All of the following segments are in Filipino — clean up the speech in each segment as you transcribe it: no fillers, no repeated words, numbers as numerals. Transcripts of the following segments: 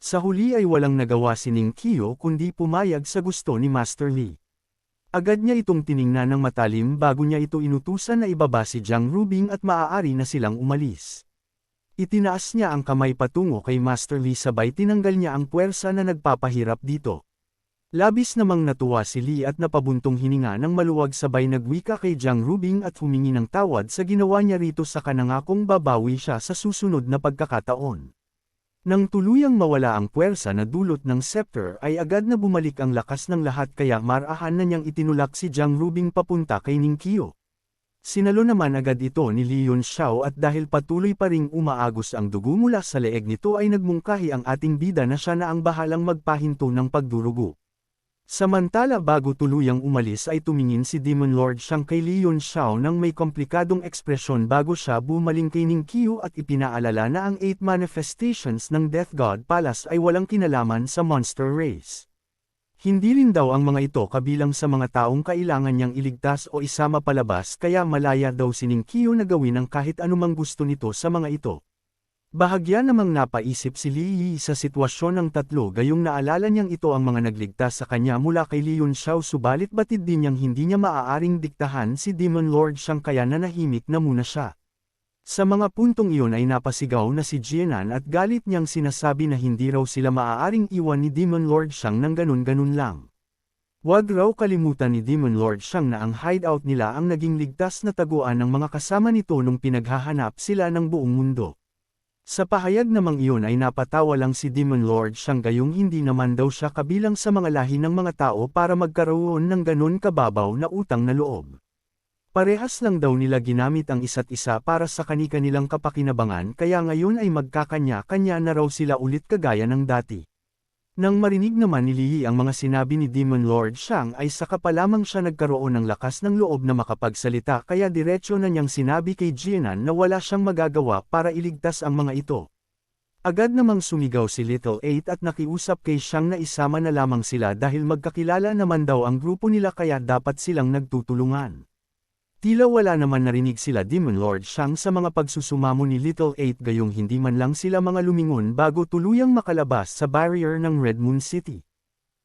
Sa huli ay walang nagawa si Ning Qiu kundi pumayag sa gusto ni Master Li. Agad niya itong tiningnan ng matalim bago niya ito inutusan na ibaba si Jiang Rubing at maaari na silang umalis. Itinaas niya ang kamay patungo kay Master Li sabay tinanggal niya ang puwersa na nagpapahirap dito. Labis namang natuwa si Li at napabuntong hininga ng maluwag sabay nagwika kay Jiang Rubing at humingi ng tawad sa ginawa niya rito sa kanangakong babawi siya sa susunod na pagkakataon. Nang tuluyang mawala ang puwersa na dulot ng scepter ay agad na bumalik ang lakas ng lahat kaya marahan na niyang itinulak si Jiang Rubing papunta kay Ning Qiu. Sinalo naman agad ito ni Li Yunxiao at dahil patuloy pa ring umaagos ang dugo mula sa leeg nito ay nagmungkahi ang ating bida na siya na ang bahalang magpahinto ng pagdurugo. Samantala bago tuluyang umalis ay tumingin si Demon Lord Shang kay Li Yunxiao nang may komplikadong ekspresyon bago siya bumaling kay Ning Qiu at ipinaalala na ang 8 manifestations ng Death God Palace ay walang kinalaman sa monster race. Hindi rin daw ang mga ito kabilang sa mga taong kailangan niyang iligtas o isama palabas kaya malaya daw si Ning Qiu na gawin ang kahit anumang gusto nito sa mga ito. Bahagya namang napaisip si Li Yi sa sitwasyon ng tatlo gayong naalala niyang ito ang mga nagligtas sa kanya mula kay Li Yunxiao subalit batid din niyang hindi niya maaaring diktahan si Demon Lord Shang kaya nanahimik na muna siya. Sa mga puntong iyon ay napasigaw na si Jianan at galit niyang sinasabi na hindi raw sila maaaring iwan ni Demon Lord Shang ng ganun-ganun lang. Huwag raw kalimutan ni Demon Lord Shang na ang hideout nila ang naging ligtas na taguan ng mga kasama nito nung pinaghahanap sila ng buong mundo. Sa pahayag namang iyon ay napatawa lang si Demon Lord Shang gayong hindi naman daw siya kabilang sa mga lahi ng mga tao para magkaroon ng ganun kababaw na utang na loob. Parehas lang daw nila ginamit ang isa't isa para sa kani-kanilang kapakinabangan kaya ngayon ay magkakanya-kanya na raw sila ulit kagaya ng dati. Nang marinig naman ni Li ang mga sinabi ni Demon Lord Shang ay saka pa lamang siya nagkaroon ng lakas ng loob na makapagsalita kaya diretsyo na niyang sinabi kay Jianan na wala siyang magagawa para iligtas ang mga ito. Agad namang sumigaw si Little 8 at nakiusap kay Shang na isama na lamang sila dahil magkakilala naman daw ang grupo nila kaya dapat silang nagtutulungan. Tila wala naman narinig sila Demon Lord Shang sa mga pagsusumamo ni Little 8 gayong hindi man lang sila mga lumingon bago tuluyang makalabas sa barrier ng Red Moon City.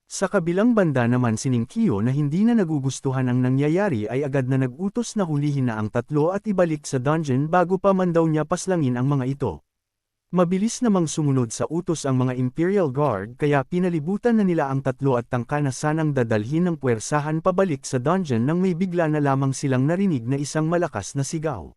Sa kabilang banda naman si Ning Qiu na hindi na nagugustuhan ang nangyayari ay agad na nag-utos na hulihin na ang tatlo at ibalik sa dungeon bago pa man daw niya paslangin ang mga ito. Mabilis namang sumunod sa utos ang mga Imperial Guard kaya pinalibutan na nila ang tatlo at tangka na sanang dadalhin ng puwersahan pabalik sa dungeon nang may bigla na lamang silang narinig na isang malakas na sigaw.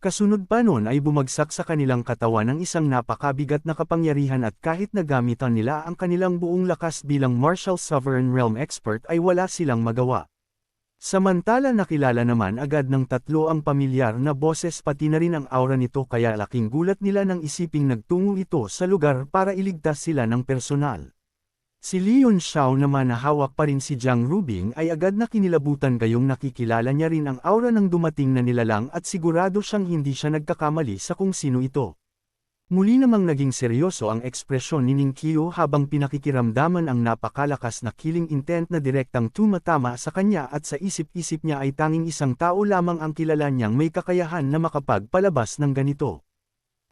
Kasunod pa nun ay bumagsak sa kanilang katawan ng isang napakabigat na kapangyarihan at kahit nagamitan nila ang kanilang buong lakas bilang Martial Sovereign Realm Expert ay wala silang magawa. Samantala nakilala naman agad ng tatlo ang pamilyar na boses pati na rin ang aura nito kaya laking gulat nila nang isiping nagtungo ito sa lugar para iligtas sila ng personal. Si Li Yunxiao naman na hawak pa rin si Jiang Rubing ay agad na kinilabutan gayong nakikilala niya rin ang aura ng dumating na nilalang at sigurado siyang hindi siya nagkakamali sa kung sino ito. Muli namang naging seryoso ang ekspresyon ni Ning Qiu habang pinakikiramdaman ang napakalakas na killing intent na direktang tumatama sa kanya at sa isip-isip niya ay tanging isang tao lamang ang kilala niyang may kakayahan na makapagpalabas ng ganito.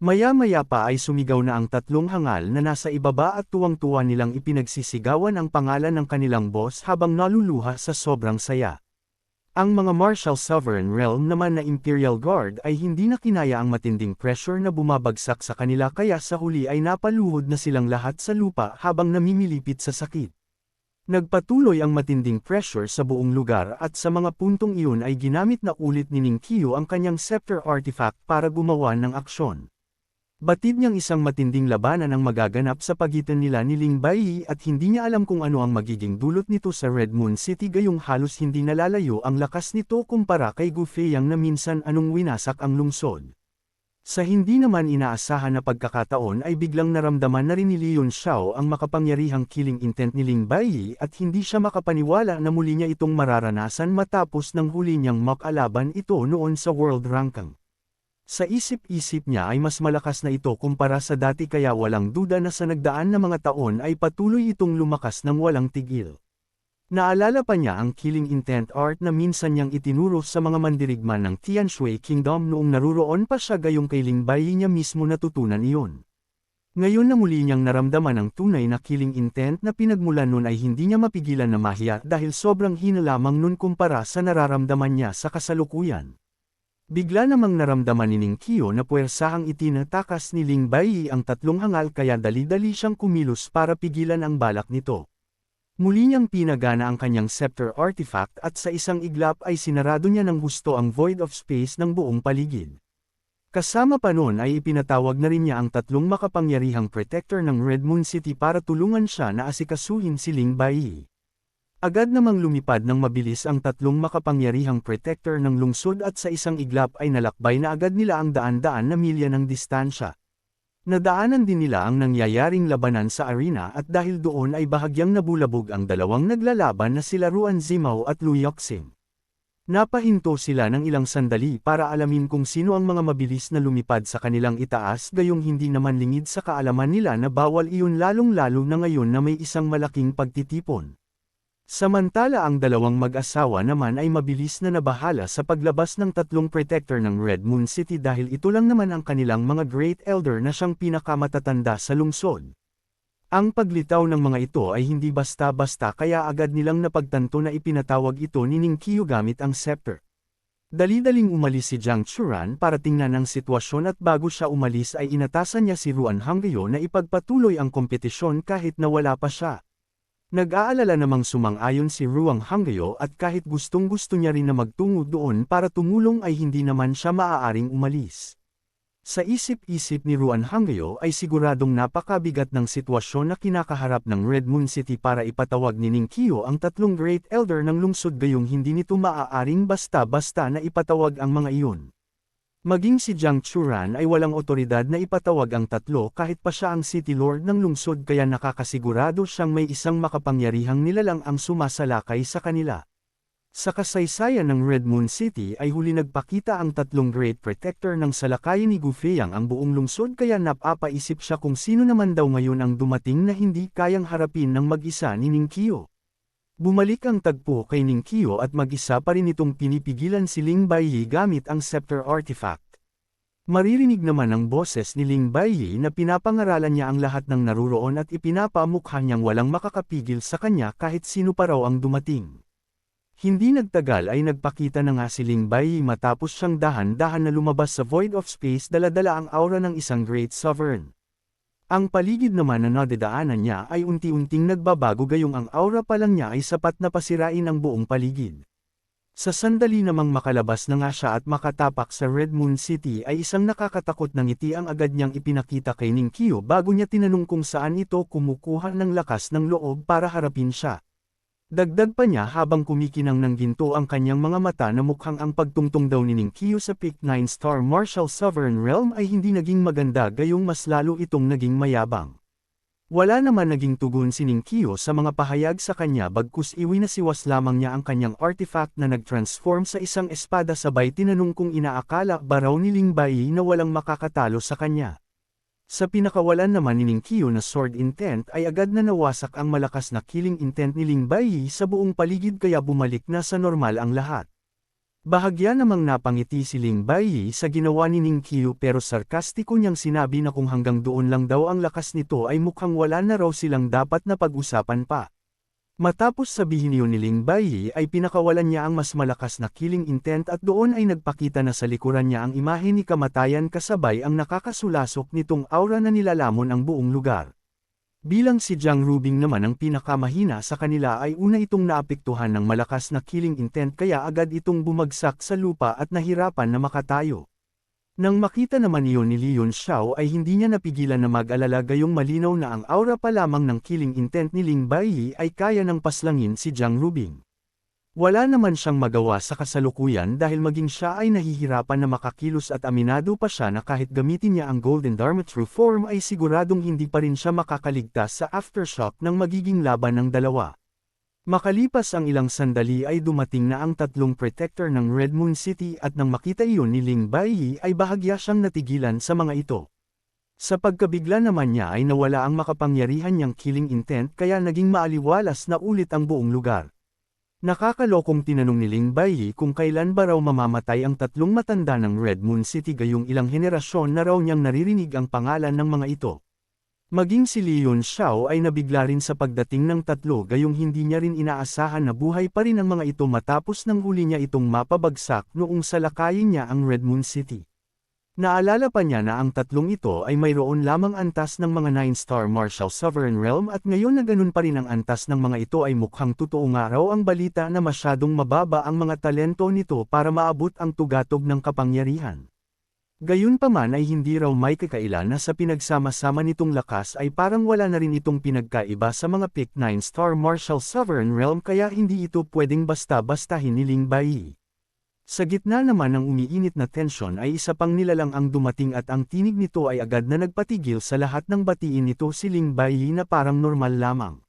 Maya-maya pa ay sumigaw na ang tatlong hangal na nasa ibaba at tuwang-tuwa nilang ipinagsisigawan ang pangalan ng kanilang boss habang naluluha sa sobrang saya. Ang mga Martial Sovereign Realm naman na Imperial Guard ay hindi na kinaya ang matinding pressure na bumabagsak sa kanila kaya sa huli ay napaluhod na silang lahat sa lupa habang namimilipit sa sakit. Nagpatuloy ang matinding pressure sa buong lugar at sa mga puntong iyon ay ginamit na ulit ni Ning Qiu ang kanyang scepter artifact para gumawa ng aksyon. Batid niyang isang matinding labanan ang magaganap sa pagitan nila ni Ling Baiyi at hindi niya alam kung ano ang magiging dulot nito sa Red Moon City gayong halos hindi nalalayo ang lakas nito kumpara kay Gu Feiyang na minsan anong winasak ang lungsod. Sa hindi naman inaasahan na pagkakataon ay biglang naramdaman na rin ni Li Yunxiao ang makapangyarihang killing intent ni Ling Baiyi at hindi siya makapaniwala na muli niya itong mararanasan matapos ng huli niyang makalaban ito noon sa World Ranking. Sa isip-isip niya ay mas malakas na ito kumpara sa dati kaya walang duda na sa nagdaan na mga taon ay patuloy itong lumakas ng walang tigil. Naalala pa niya ang killing intent art na minsan niyang itinuro sa mga mandirigma ng Tianshui Kingdom noong naruroon pa siya gayong kay Ling Baiyi niya mismo natutunan iyon. Ngayon na muli niyang naramdaman ang tunay na killing intent na pinagmulan nun ay hindi niya mapigilan na mahiya dahil sobrang hina lamang nun kumpara sa nararamdaman niya sa kasalukuyan. Bigla namang naramdaman ni Ning Qiu na puwersahang itinatakas ni Ling Baiyi ang tatlong hangal kaya dali-dali siyang kumilos para pigilan ang balak nito. Muli niyang pinagana ang kanyang scepter artifact at sa isang iglap ay sinarado niya ng husto ang void of space ng buong paligid. Kasama pa nun ay ipinatawag na rin niya ang tatlong makapangyarihang protector ng Red Moon City para tulungan siya na asikasuhin si Ling Baiyi. Agad namang lumipad ng mabilis ang tatlong makapangyarihang protector ng lungsod at sa isang iglap ay nalakbay na agad nila ang daan-daan na milya ng distansya. Nadaanan din nila ang nangyayaring labanan sa arena at dahil doon ay bahagyang nabulabog ang dalawang naglalaban na sila Ruan Zimao at Lu Yoxing. Napahinto sila ng ilang sandali para alamin kung sino ang mga mabilis na lumipad sa kanilang itaas gayong hindi naman lingid sa kaalaman nila na bawal iyon lalong-lalo na ngayon na may isang malaking pagtitipon. Samantala ang dalawang mag-asawa naman ay mabilis na nabahala sa paglabas ng tatlong protector ng Red Moon City dahil ito lang naman ang kanilang mga Great Elder na siyang pinakamatatanda sa lungsod. Ang paglitaw ng mga ito ay hindi basta-basta kaya agad nilang napagtanto na ipinatawag ito ni Ning Qiu gamit ang scepter. Dali-daling umalis si Jiang Churan para tingnan ang sitwasyon at bago siya umalis ay inatasan niya si Ruan Hangyo na ipagpatuloy ang kompetisyon kahit na wala pa siya. Nag-aalala namang sumang-ayon si Ruan Hangyo at kahit gustong-gusto niya rin na magtungo doon para tumulong ay hindi naman siya maaaring umalis. Sa isip-isip ni Ruan Hangyo ay siguradong napakabigat ng sitwasyon na kinakaharap ng Red Moon City para ipatawag ni Ning Qiu ang tatlong Great Elder ng lungsod gayong hindi nito maaaring basta-basta na ipatawag ang mga iyon. Maging si Jiang Churan ay walang otoridad na ipatawag ang tatlo kahit pa siya ang City Lord ng lungsod kaya nakakasigurado siyang may isang makapangyarihang nilalang ang sumasalakay sa kanila. Sa kasaysayan ng Red Moon City ay huli nagpakita ang tatlong Great Protector ng salakayin ni Gu Feiyang ang buong lungsod kaya napapaisip siya kung sino naman daw ngayon ang dumating na hindi kayang harapin ng mag-isa ni Ning Qiu. Bumalik ang tagpo kay Ning Qiu at mag-isa pa rin itong pinipigilan si Ling Baiyi gamit ang scepter artifact. Maririnig naman ang boses ni Ling Baiyi na pinapangaralan niya ang lahat ng naruroon at ipinapamukha niyang walang makakapigil sa kanya kahit sino pa raw ang dumating. Hindi nagtagal ay nagpakita na nga si Ling Baiyi matapos siyang dahan-dahan na lumabas sa Void of Space dala-dala ang aura ng isang Great Sovereign. Ang paligid naman na nadadaanan niya ay unti-unting nagbabago gayong ang aura pa lang niya ay sapat na pasirain ang buong paligid. Sa sandali namang makalabas na nga siya at makatapak sa Red Moon City ay isang nakakatakot na ngiti ang agad niyang ipinakita kay Ning Qiu bago niya tinanong kung saan ito kumukuha ng lakas ng loob para harapin siya. Dagdag pa niya habang kumikinang ng ginto ang kanyang mga mata na mukhang ang pagtungtong daw ni Ning Qiu sa Peak 9-star Martial Sovereign Realm ay hindi naging maganda gayong mas lalo itong naging mayabang. Wala naman naging tugon si Ning Qiu sa mga pahayag sa kanya bagkus iwinasiwas lamang niya ang kanyang artifact na nag-transform sa isang espada sabay tinanong kung inaakala ba raw ni Ling Baiyi na walang makakatalo sa kanya. Sa pinakawalan naman ni Ning Qiu na sword intent ay agad na nawasak ang malakas na killing intent ni Ling Baiyi sa buong paligid kaya bumalik na sa normal ang lahat. Bahagya namang napangiti si Ling Baiyi sa ginawa ni Ning Qiu pero sarkastiko niyang sinabi na kung hanggang doon lang daw ang lakas nito ay mukhang wala na raw silang dapat na pag-usapan pa. Matapos sabihin niyo ni Ling Baiyi ay pinakawalan niya ang mas malakas na killing intent at doon ay nagpakita na sa likuran niya ang imahe ni kamatayan kasabay ang nakakasulasok nitong aura na nilalamon ang buong lugar. Bilang si Jiang Rubing naman ang pinakamahina sa kanila ay una itong naapektuhan ng malakas na killing intent kaya agad itong bumagsak sa lupa at nahirapan na makatayo. Nang makita naman iyon ni Leon Xiao ay hindi niya napigilan na mag-alala gayong malinaw na ang aura pa lamang ng killing intent ni Ling Baiyi ay kaya ng paslangin si Jiang Rubing. Wala naman siyang magawa sa kasalukuyan dahil maging siya ay nahihirapan na makakilos at aminado pa siya na kahit gamitin niya ang Golden Dharma True Form ay siguradong hindi pa rin siya makakaligtas sa aftershock ng magiging laban ng dalawa. Makalipas ang ilang sandali ay dumating na ang tatlong protector ng Red Moon City at nang makita iyon ni Ling Baiyi ay bahagya siyang natigilan sa mga ito. Sa pagkabigla naman niya ay nawala ang makapangyarihan niyang killing intent kaya naging maaliwalas na ulit ang buong lugar. Nakakalokong tinanong ni Ling Baiyi kung kailan ba raw mamamatay ang tatlong matanda ng Red Moon City gayong ilang henerasyon na raw niyang naririnig ang pangalan ng mga ito. Maging si Leon Xiao ay nabigla rin sa pagdating ng tatlo gayong hindi niya rin inaasahan na buhay pa rin ang mga ito matapos nang huli niya itong mapabagsak noong salakayin niya ang Red Moon City. Naalala pa niya na ang tatlong ito ay mayroon lamang antas ng mga 9-star Martial Sovereign Realm at ngayon na ganun pa rin ang antas ng mga ito ay mukhang totoo nga raw ang balita na masyadong mababa ang mga talento nito para maabot ang tugatog ng kapangyarihan. Gayunpaman ay hindi raw may kakaila na sa pinagsama-sama nitong lakas ay parang wala na rin itong pinagkaiba sa mga pick 9-star Martial Sovereign Realm kaya hindi ito pwedeng basta-bastahin ni Ling Bai. Sa gitna naman ng umiinit na tensyon ay isa pang nilalang ang dumating at ang tinig nito ay agad na nagpatigil sa lahat ng batiin nito si Ling Bai na parang normal lamang.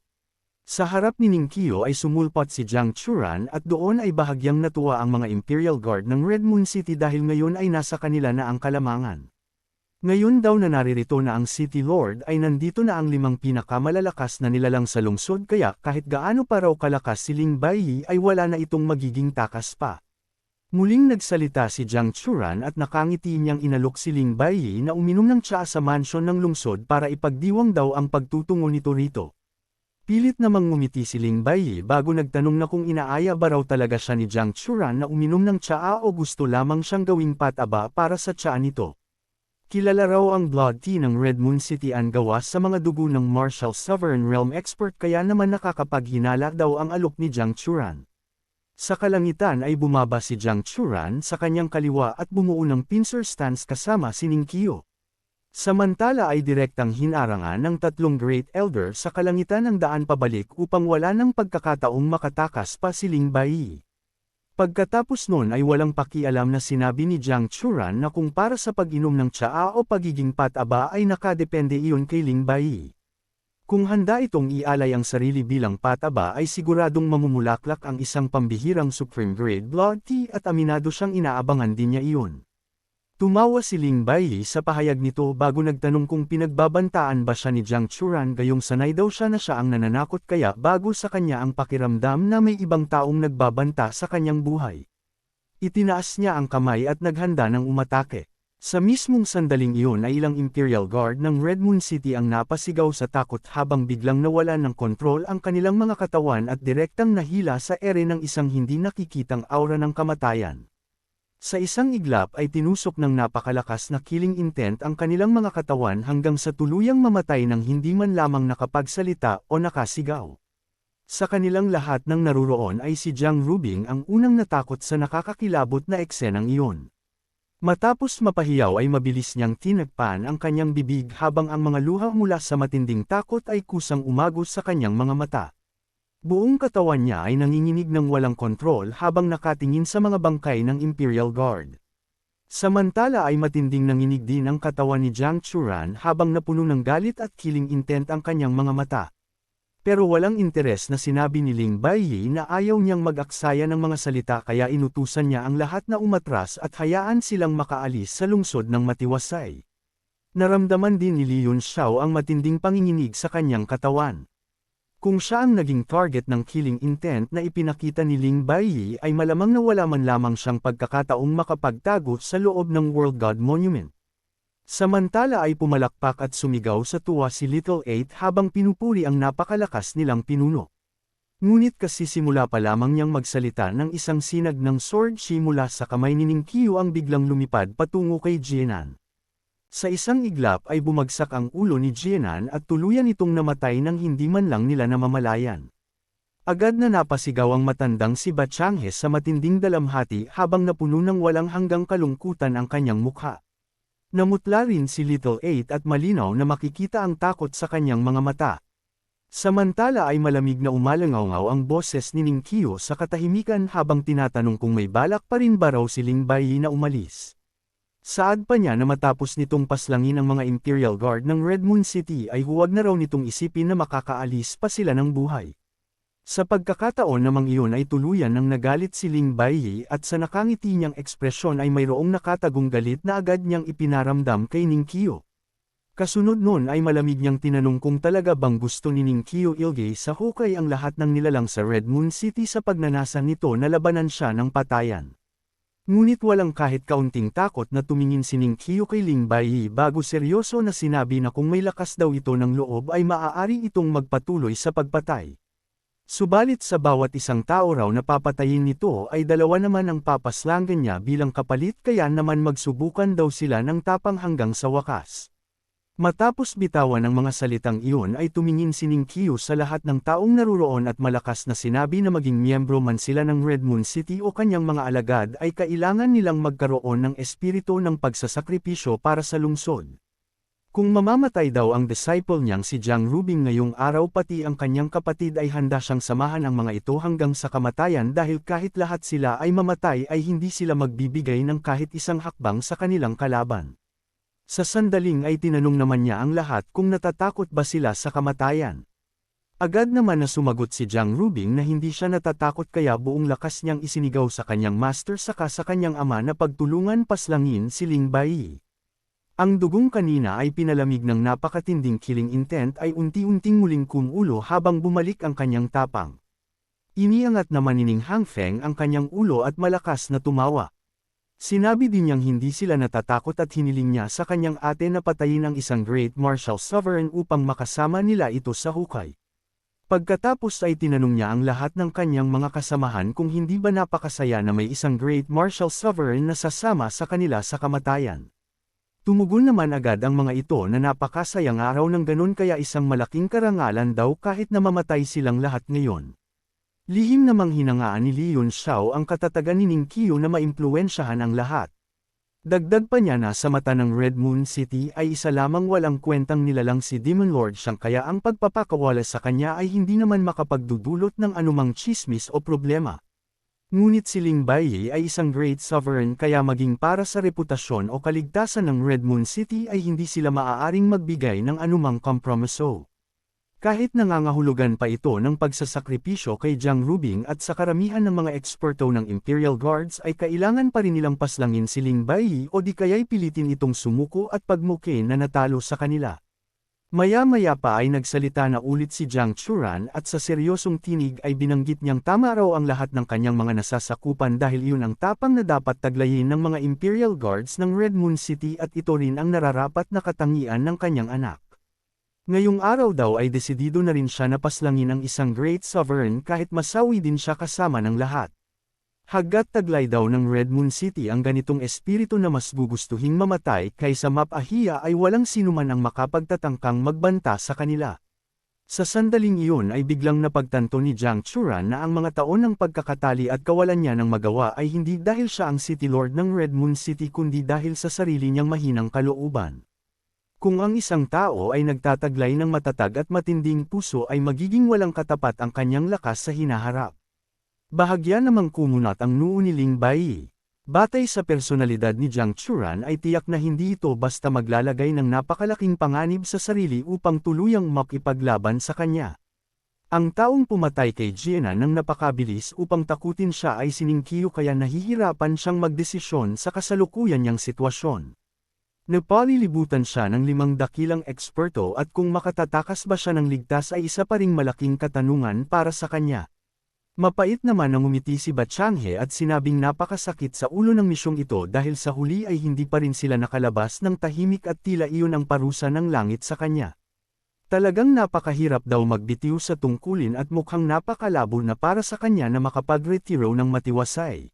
Sa harap ni Ning Qiu ay sumulpot si Jiang Churan at doon ay bahagyang natuwa ang mga Imperial Guard ng Red Moon City dahil ngayon ay nasa kanila na ang kalamangan. Ngayon daw na naririto na ang City Lord ay nandito na ang 5 pinakamalalakas na nilalang sa lungsod kaya kahit gaano pa raw kalakas si Ling Bai ay wala na itong magiging takas pa. Muling nagsalita si Jiang Churan at nakangiti niyang inalok si Ling Bai na uminom ng tsaa sa mansyon ng lungsod para ipagdiwang daw ang pagtutungo nito rito. Pilit namang ngumiti si Ling Bai bago nagtanong na kung inaaya ba raw talaga siya ni Jiang Churan na uminom ng tsaa o gusto lamang siyang gawing pataba para sa tsaa nito. Kilala raw ang blood tea ng Red Moon City ang gawas sa mga dugo ng Martial Sovereign Realm expert kaya naman nakakapaghinala daw ang alok ni Jiang Churan. Sa kalangitan ay bumaba si Jiang Churan sa kanyang kaliwa at bumuo ng pincer stance kasama si Ning Qiu. Samantala ay direktang hinarangan ng tatlong Great Elder sa kalangitan ng daan pabalik upang wala ng pagkakataong makatakas pa si Ling Bai. Pagkatapos nun ay walang pakialam na sinabi ni Jiang Churan na kung para sa pag-inom ng tsaa o pagiging pataba ay nakadepende iyon kay Ling Bai. Kung handa itong ialay ang sarili bilang pataba ay siguradong mamumulaklak ang isang pambihirang Supreme Grade Blood Tea at aminado siyang inaabangan din niya iyon. Tumawa si Ling Bai sa pahayag nito bago nagtanong kung pinagbabantaan ba siya ni Jiang Churan gayong sanay daw siya na siya ang nananakot kaya bago sa kanya ang pakiramdam na may ibang taong nagbabanta sa kanyang buhay. Itinaas niya ang kamay at naghanda ng umatake. Sa mismong sandaling iyon ay ilang Imperial Guard ng Red Moon City ang napasigaw sa takot habang biglang nawalan ng kontrol ang kanilang mga katawan at direktang nahila sa ere ng isang hindi nakikitang aura ng kamatayan. Sa isang iglap ay tinusok ng napakalakas na killing intent ang kanilang mga katawan hanggang sa tuluyang mamatay ng hindi man lamang nakapagsalita o nakasigaw. Sa kanilang lahat ng naruroon ay si Jiang Rubing ang unang natakot sa nakakakilabot na eksenang iyon. Matapos mapahiyaw ay mabilis niyang tinagpan ang kanyang bibig habang ang mga luha mula sa matinding takot ay kusang umagos sa kanyang mga mata. Buong katawan niya ay nanginginig ng walang kontrol habang nakatingin sa mga bangkay ng Imperial Guard. Samantala ay matinding nanginig din ang katawan ni Jiang Churan habang napuno ng galit at killing intent ang kanyang mga mata. Pero walang interes na sinabi ni Ling Bai na ayaw niyang mag-aksaya ng mga salita kaya inutusan niya ang lahat na umatras at hayaan silang makaalis sa lungsod ng matiwasay. Naramdaman din ni Leon Xiao ang matinding panginginig sa kanyang katawan. Kung siya ang naging target ng killing intent na ipinakita ni Ling Bai ay malamang na wala man lamang siyang pagkakataong makapagtago sa loob ng World God Monument. Samantala ay pumalakpak at sumigaw sa tuwa si Little 8 habang pinupuri ang napakalakas nilang pinuno. Ngunit kasi simula pa lamang niyang magsalita ng isang sinag ng sword shi mula sa kamay ni Ning Qiu ang biglang lumipad patungo kay Jianan. Sa isang iglap ay bumagsak ang ulo ni Jianan at tuluyan itong namatay nang hindi man lang nila namamalayan. Agad na napasigaw ang matandang si Ba Changhe sa matinding dalamhati habang napuno ng walang hanggang kalungkutan ang kanyang mukha. Namutla rin si Little 8 at malinaw na makikita ang takot sa kanyang mga mata. Samantala ay malamig na umalangaw ang boses ni Ning Qiu sa katahimikan habang tinatanong kung may balak pa rin ba raw si Ling Bai na umalis. Saad pa niya na matapos nitong paslangin ang mga Imperial Guard ng Red Moon City ay huwag na raw nitong isipin na makakaalis pa sila ng buhay. Sa pagkakataon namang iyon ay tuluyan nang nagalit si Ling Bai at sa nakangiti niyang ekspresyon ay mayroong nakatagong galit na agad niyang ipinaramdam kay Ning Qiu. Kasunod nun ay malamig niyang tinanong kung talaga bang gusto ni Ning Qiu ilgay sa hukay ang lahat ng nilalang sa Red Moon City sa pagnanasa nito na labanan siya ng patayan. Ngunit walang kahit kaunting takot na tumingin si Ning Qiu kay Ling Baiyi bago seryoso na sinabi na kung may lakas daw ito ng loob ay maaari itong magpatuloy sa pagpatay. Subalit sa bawat isang tao raw na papatayin nito ay dalawa naman ang papaslangan niya bilang kapalit kaya naman magsubukan daw sila ng tapang hanggang sa wakas. Matapos bitawan ng mga salitang iyon ay tumingin si Ning Qiu sa lahat ng taong naruroon at malakas na sinabi na maging miyembro man sila ng Red Moon City o kanyang mga alagad ay kailangan nilang magkaroon ng espiritu ng pagsasakripisyo para sa lungsod. Kung mamamatay daw ang disciple niyang si Jiang Rubing ngayong araw pati ang kanyang kapatid ay handa siyang samahan ang mga ito hanggang sa kamatayan dahil kahit lahat sila ay mamatay ay hindi sila magbibigay ng kahit isang hakbang sa kanilang kalaban. Sa sandaling ay tinanong naman niya ang lahat kung natatakot ba sila sa kamatayan. Agad naman na sumagot si Jiang Rubing na hindi siya natatakot kaya buong lakas niyang isinigaw sa kanyang master saka sa kanyang ama na pagtulungan paslangin si Ling Baiyi. Ang dugong kanina ay pinalamig ng napakatinding killing intent ay unti-unting muling kumulo habang bumalik ang kanyang tapang. Iniangat naman ni Ning Hangfeng ang kanyang ulo at malakas na tumawa. Sinabi din niyang hindi sila natatakot at hiniling niya sa kanyang ate na patayin ang isang Great Martial Sovereign upang makasama nila ito sa hukay. Pagkatapos ay tinanong niya ang lahat ng kanyang mga kasamahan kung hindi ba napakasaya na may isang Great Martial Sovereign na sasama sa kanila sa kamatayan. Tumugon naman agad ang mga ito na napakasayang araw ng ganun kaya isang malaking karangalan daw kahit na mamatay silang lahat ngayon. Lihim namang hinangaan ni Li Yunxiao ang katatagan ni Ning Qiu na maimpluwensyahan ang lahat. Dagdag pa niya na sa mata ng Red Moon City ay isa lamang walang kwentang nilalang si Demon Lord siyang kaya ang pagpapakawala sa kanya ay hindi naman makapagdudulot ng anumang chismis o problema. Ngunit si Ling Baiyi ay isang great sovereign kaya maging para sa reputasyon o kaligtasan ng Red Moon City ay hindi sila maaaring magbigay ng anumang kompromiso. Kahit nangangahulugan pa ito ng pagsasakripisyo kay Jiang Rubing at sa karamihan ng mga eksperto ng Imperial Guards ay kailangan pa rin nilang paslangin si Ling Baiyi o di kaya'y pilitin itong sumuko at pagmukin na natalo sa kanila. Maya-maya pa ay nagsalita na ulit si Jiang Churan at sa seryosong tinig ay binanggit niyang tama raw ang lahat ng kanyang mga nasasakupan dahil iyon ang tapang na dapat taglayin ng mga Imperial Guards ng Red Moon City at ito rin ang nararapat na katangian ng kanyang anak. Ngayong araw daw ay desidido na rin siya na paslangin ang isang Great Sovereign kahit masawi din siya kasama ng lahat. Hangga't taglay daw ng Red Moon City ang ganitong espiritu na mas gugustuhing mamatay kaysa mapahiya ay walang sinuman ang makapagtatangkang magbanta sa kanila. Sa sandaling iyon ay biglang napagtanto ni Jiang Churan na ang mga taon ng pagkakatali at kawalan niya ng magawa ay hindi dahil siya ang City Lord ng Red Moon City kundi dahil sa sarili niyang mahinang kalooban. Kung ang isang tao ay nagtataglay ng matatag at matinding puso ay magiging walang katapat ang kanyang lakas sa hinaharap. Bahagya namang kumunat ang noo ni Ling Baiyi. Batay sa personalidad ni Jiang Churan ay tiyak na hindi ito basta maglalagay ng napakalaking panganib sa sarili upang tuluyang makipaglaban sa kanya. Ang taong pumatay kay Jiena ng napakabilis upang takutin siya ay si Ning Qiu kaya nahihirapan siyang magdesisyon sa kasalukuyan niyang sitwasyon. Napalilibutan siya ng 5 dakilang eksperto at kung makatatakas ba siya ng ligtas ay isa pa ring malaking katanungan para sa kanya. Mapait naman ang umiti si Bachanghe at sinabing napakasakit sa ulo ng misyong ito dahil sa huli ay hindi pa rin sila nakalabas ng tahimik at tila iyon ang parusa ng langit sa kanya. Talagang napakahirap daw magbitiw sa tungkulin at mukhang napakalabo na para sa kanya na makapagretiro ng matiwasay.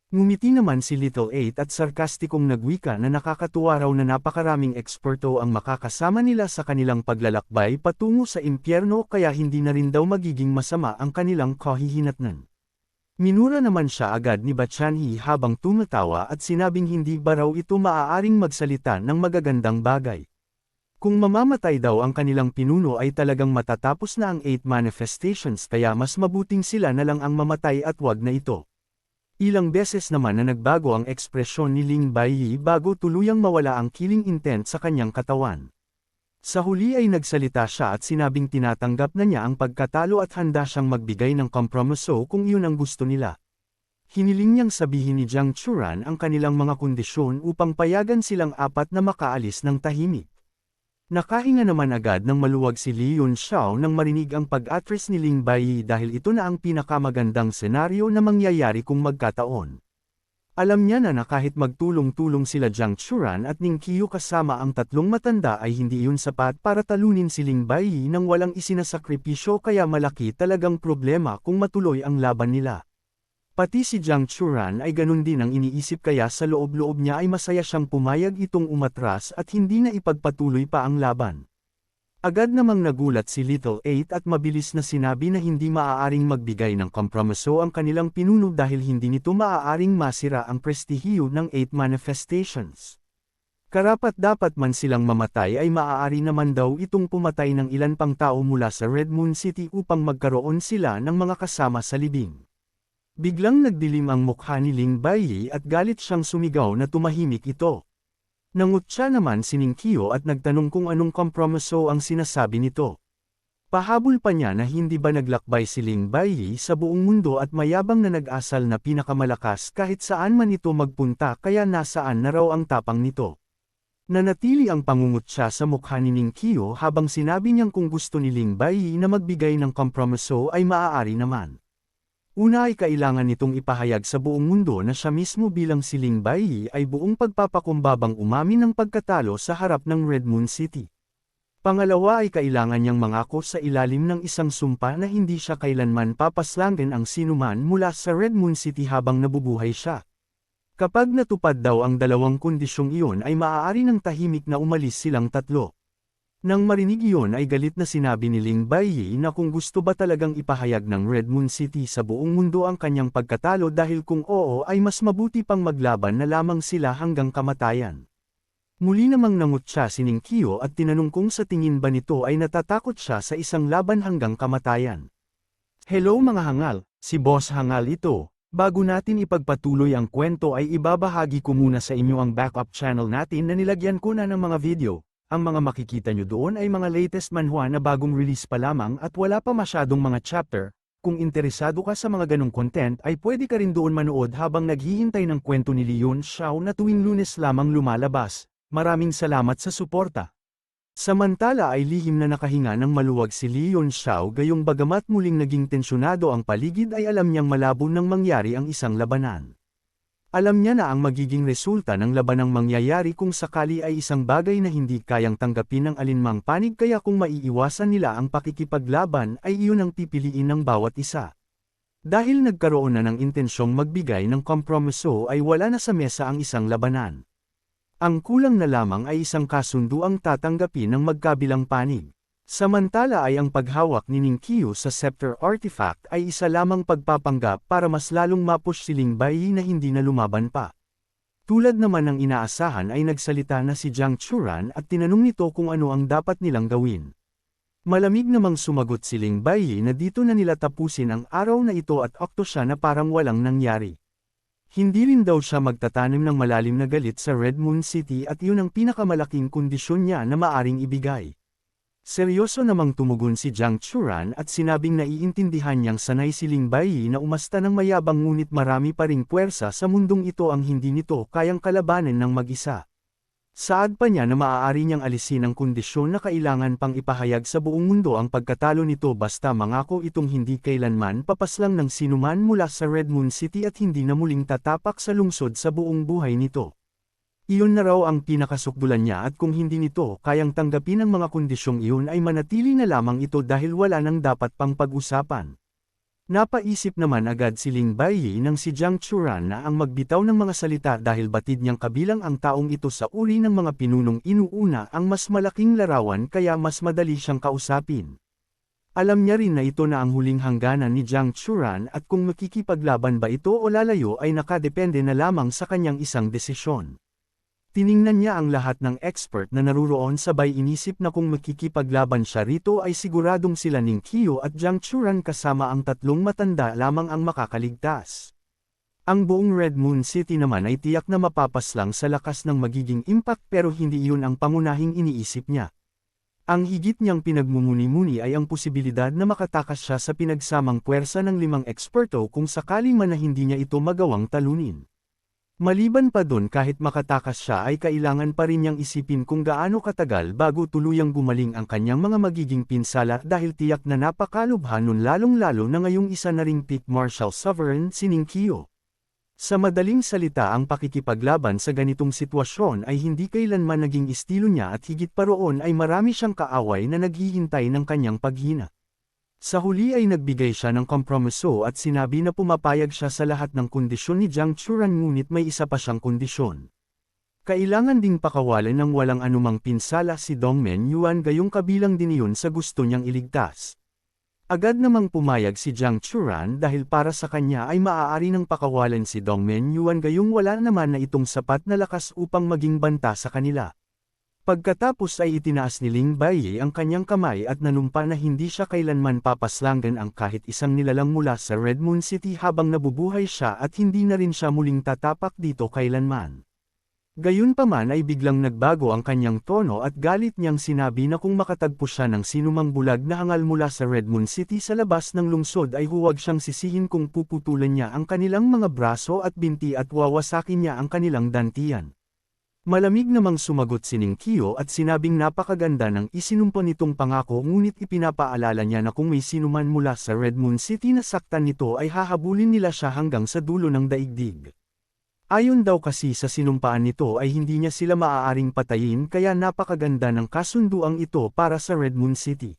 Ngumiti naman si Little Eight at sarkastikong nagwika na nakakatuwa raw na napakaraming eksperto ang makakasama nila sa kanilang paglalakbay patungo sa impyerno kaya hindi na rin daw magiging masama ang kanilang kahihinatnan. Minura naman siya agad ni Bachanhi habang tumatawa at sinabing hindi ba raw ito maaaring magsalita ng magagandang bagay. Kung mamamatay daw ang kanilang pinuno ay talagang matatapos na ang 8 manifestations kaya mas mabuting sila na lang ang mamatay at wag na ito. Ilang beses naman na nagbago ang ekspresyon ni Ling Baiyi bago tuluyang mawala ang killing intent sa kanyang katawan. Sa huli ay nagsalita siya at sinabing tinatanggap na niya ang pagkatalo at handa siyang magbigay ng kompromiso kung iyon ang gusto nila. Hiniling niyang sabihin ni Jiang Churan ang kanilang mga kondisyon upang payagan silang apat na makaalis ng tahimik. Nakahinga naman agad ng maluwag si Li Yunxiao nang marinig ang pag-atras ni Ling Baiyi dahil ito na ang pinakamagandang senaryo na mangyayari kung magkataon. Alam niya na kahit magtulong-tulong sila Jiang Churan at Ning Qiu kasama ang tatlong matanda ay hindi iyon sapat para talunin si Ling Baiyi nang walang isinasakripisyo kaya malaki talagang problema kung matuloy ang laban nila. Pati si Jiang Churan ay ganun din ang iniisip kaya sa loob-loob niya ay masaya siyang pumayag itong umatras at hindi na ipagpatuloy pa ang laban. Agad namang nagulat si Little 8 at mabilis na sinabi na hindi maaaring magbigay ng kompromiso ang kanilang pinuno dahil hindi nito maaaring masira ang prestihiyo ng 8 manifestations. Karapat-dapat man silang mamatay ay maaari naman daw itong pumatay ng ilan pang tao mula sa Red Moon City upang magkaroon sila ng mga kasama sa libing. Biglang nagdilim ang mukha ni Ling Baiyi at galit siyang sumigaw na tumahimik ito. Nangutya naman si Ning Qiu at nagtanong kung anong kompromiso ang sinasabi nito. Pahabol pa niya na hindi ba naglakbay si Ling Baiyi sa buong mundo at mayabang na nag-asal na pinakamalakas kahit saan man ito magpunta kaya nasaan na raw ang tapang nito. Nanatili ang pangungutya sa mukha ni Ning Qiu habang sinabi niyang kung gusto ni Ling Baiyi na magbigay ng kompromiso ay maaari naman. Una ay kailangan nitong ipahayag sa buong mundo na siya mismo bilang si Ling Baiyi ay buong pagpapakumbabang umamin ng pagkatalo sa harap ng Red Moon City. Pangalawa ay kailangan niyang mangako sa ilalim ng isang sumpa na hindi siya kailanman papaslangin ang sinuman mula sa Red Moon City habang nabubuhay siya. Kapag natupad daw ang dalawang kondisyong iyon ay maaari ng tahimik na umalis silang tatlo. Nang marinig iyon ay galit na sinabi ni Ling Baiyi na kung gusto ba talagang ipahayag ng Red Moon City sa buong mundo ang kanyang pagkatalo dahil kung oo ay mas mabuti pang maglaban na lamang sila hanggang kamatayan. Muli namang nangutya si Ning Qiu at tinanong kung sa tingin ba nito ay natatakot siya sa isang laban hanggang kamatayan. Hello mga hangal, si Boss Hangal ito. Bago natin ipagpatuloy ang kwento ay ibabahagi ko muna sa inyo ang backup channel natin na nilagyan ko na ng mga video. Ang mga makikita nyo doon ay mga latest manhwa na bagong release pa lamang at wala pa masyadong mga chapter. Kung interesado ka sa mga ganong content ay pwede ka rin doon manood habang naghihintay ng kwento ni Leon Xiao na tuwing Lunes lamang lumalabas. Maraming salamat sa suporta. Samantala ay lihim na nakahinga ng maluwag si Leon Xiao gayong bagamat muling naging tensyonado ang paligid ay alam niyang malabo nang mangyari ang isang labanan. Alam niya na ang magiging resulta ng labanang mangyayari kung sakali ay isang bagay na hindi kayang tanggapin ng alinmang panig kaya kung maiiwasan nila ang pakikipaglaban ay iyon ang pipiliin ng bawat isa. Dahil nagkaroon na ng intensyong magbigay ng kompromiso ay wala na sa mesa ang isang labanan. Ang kulang na lamang ay isang kasundo ang tatanggapin ng magkabilang panig. Samantala ay ang paghawak ni Ning Qiu sa Scepter Artifact ay isa lamang pagpapanggap para mas lalong mapush si Ling Baiyi na hindi na lumaban pa. Tulad naman ng inaasahan ay nagsalita na si Jiang Churan at tinanong nito kung ano ang dapat nilang gawin. Malamig namang sumagot si Ling Baiyi na dito na nila tapusin ang araw na ito at okto siya na parang walang nangyari. Hindi rin daw siya magtatanim ng malalim na galit sa Red Moon City at yun ang pinakamalaking kondisyon niya na maaring ibigay. Seryoso namang tumugon si Jiang Churan at sinabing naiintindihan niyang sanay si Ling Baiyi na umasta ng mayabang ngunit marami pa ring puwersa sa mundong ito ang hindi nito kayang kalabanin ng mag-isa. Saad pa niya na maaari niyang alisin ang kondisyon na kailangan pang ipahayag sa buong mundo ang pagkatalo nito basta mangako itong hindi kailanman papaslang ng sinuman mula sa Red Moon City at hindi na muling tatapak sa lungsod sa buong buhay nito. Iyon na raw ang pinakasukdulan niya at kung hindi nito kayang tanggapin ang mga kondisyong iyon ay manatili na lamang ito dahil wala nang dapat pang pag-usapan. Napaisip naman agad si Ling Baiyi nang si Jiang Churan na ang magbitaw ng mga salita dahil batid niyang kabilang ang taong ito sa uri ng mga pinunong inuuna ang mas malaking larawan kaya mas madali siyang kausapin. Alam niya rin na ito na ang huling hangganan ni Jiang Churan at kung makikipaglaban ba ito o lalayo ay nakadepende na lamang sa kanyang isang desisyon. Tiningnan niya ang lahat ng expert na naruroon sabay inisip na kung makikipaglaban siya rito ay siguradong sila Ning Qiu at Jiang Churan kasama ang tatlong matanda lamang ang makakaligtas. Ang buong Red Moon City naman ay tiyak na mapapaslang sa lakas ng magiging impact pero hindi iyon ang pangunahing iniisip niya. Ang higit niyang pinagmumuni-muni ay ang posibilidad na makatakas siya sa pinagsamang puwersa ng 5 eksperto kung sakali man na hindi niya ito magawang talunin. Maliban pa dun kahit makatakas siya ay kailangan pa rin niyang isipin kung gaano katagal bago tuluyang gumaling ang kanyang mga magiging pinsala dahil tiyak na napakalubha nun lalong-lalo na ngayong isa na ring Peak Martial Sovereign si Ning Qiu. Sa madaling salita, ang pakikipaglaban sa ganitong sitwasyon ay hindi kailanman naging estilo niya at higit pa roon ay marami siyang kaaway na naghihintay ng kanyang paghina. Sa huli ay nagbigay siya ng kompromiso at sinabi na pumapayag siya sa lahat ng kondisyon ni Jiang Churan, ngunit may isa pa siyang kondisyon. Kailangan ding pakawalan ng walang anumang pinsala si Dongmen Yuan, gayong kabilang din iyon sa gusto niyang iligtas. Agad namang pumayag si Jiang Churan dahil para sa kanya ay maaari ng pakawalan si Dongmen Yuan, gayong wala naman na itong sapat na lakas upang maging banta sa kanila. Pagkatapos ay itinaas ni Ling Baiyi ang kanyang kamay at nanumpa na hindi siya kailanman papaslangan ang kahit isang nilalang mula sa Red Moon City habang nabubuhay siya, at hindi na rin siya muling tatapak dito kailanman. Gayunpaman ay biglang nagbago ang kanyang tono at galit niyang sinabi na kung makatagpo siya ng sinumang bulag na hangal mula sa Red Moon City sa labas ng lungsod ay huwag siyang sisihin kung puputulan niya ang kanilang mga braso at binti at wawasakin niya ang kanilang dantian. Malamig namang sumagot si Ning Qiu at sinabing napakaganda ng isinumpa nitong pangako, ngunit ipinapaalala niya na kung may sinuman mula sa Red Moon City na saktan nito ay hahabulin nila siya hanggang sa dulo ng daigdig. Ayon daw kasi sa sinumpaan nito ay hindi niya sila maaaring patayin, kaya napakaganda ng kasunduang ito para sa Red Moon City.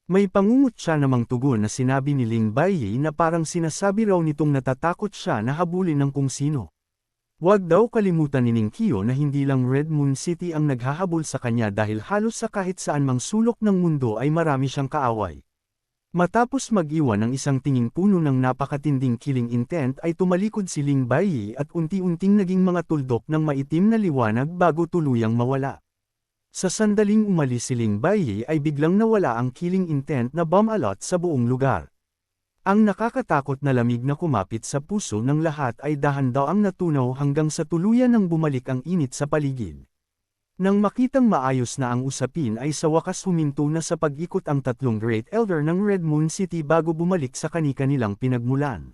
May pangungutya namang tugon na sinabi ni Ling Baiyi na parang sinasabi raw nitong natatakot siya na habulin ng kung sino. Huwag daw kalimutan ni Ning Qiu na hindi lang Red Moon City ang naghahabol sa kanya dahil halos sa kahit saan mang sulok ng mundo ay marami siyang kaaway. Matapos mag-iwan ng isang tinging puno ng napakatinding killing intent ay tumalikod si Ling Baiyi at unti-unting naging mga tuldok ng maitim na liwanag bago tuluyang mawala. Sa sandaling umalis si Ling Baiyi ay biglang nawala ang killing intent na bomb alot sa buong lugar. Ang nakakatakot na lamig na kumapit sa puso ng lahat ay dahan-daang natunaw hanggang sa tuluyan ng bumalik ang init sa paligid. Nang makitang maayos na ang usapin ay sa wakas huminto na sa pag-ikot ang tatlong Great Elder ng Red Moon City bago bumalik sa kani-kanilang pinagmulan.